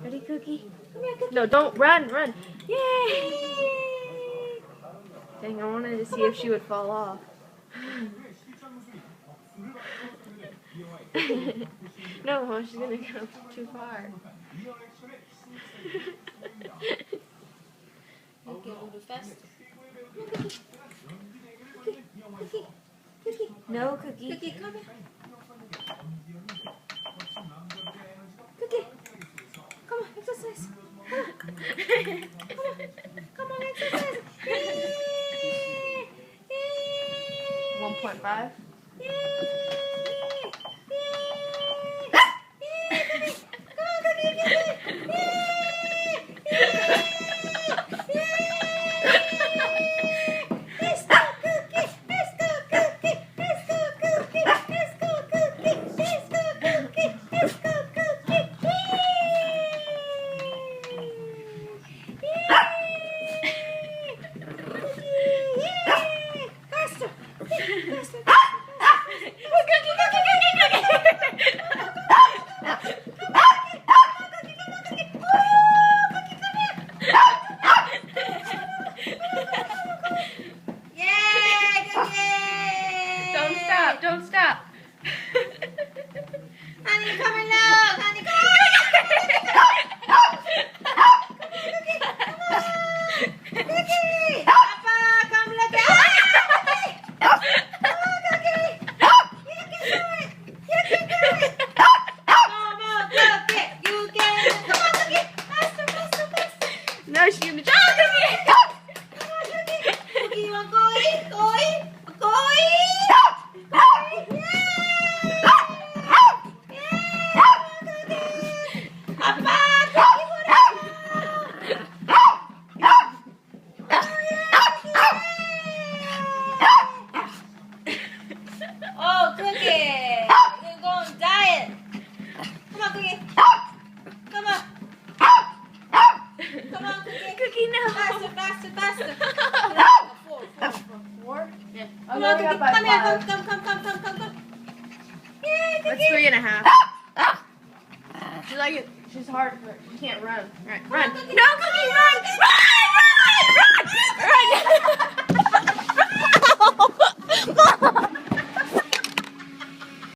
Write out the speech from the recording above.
Ready, Cookie? Come here, Cookie. No, don't run, run. Yay! Dang, I wanted to see if she would fall off. No, Mom, she's gonna go too far. Okay, a little faster. Cookie. No, Cookie. Cookie, come here. Cookie. Come on, exercise. Come on, exercise. 1.5. Don't stop. Honey, come along. Honey, come on. Cookie. Papa, come look at Cookie. Come on, Cookie. You can do it. You can do it. Come on, Cookie. You can. Come on, Cookie. Faster, faster, faster. No, she's gonna jump. Cookie. Come on, Cookie. Cookie, you want to go in? Go in. Go in. Oh, Cookie! You're going on diet. Come on, Cookie. Come on. Come on, Cookie. Cookie, no. Faster, faster, faster. Four? Yeah. Come on, Cookie. Come here. Come. Yay, That's Cookie. 3.5. She's like it. She's hard, but she can't run. All right, run. Cookie. No, Cookie, run! Run! Run! Run! Run!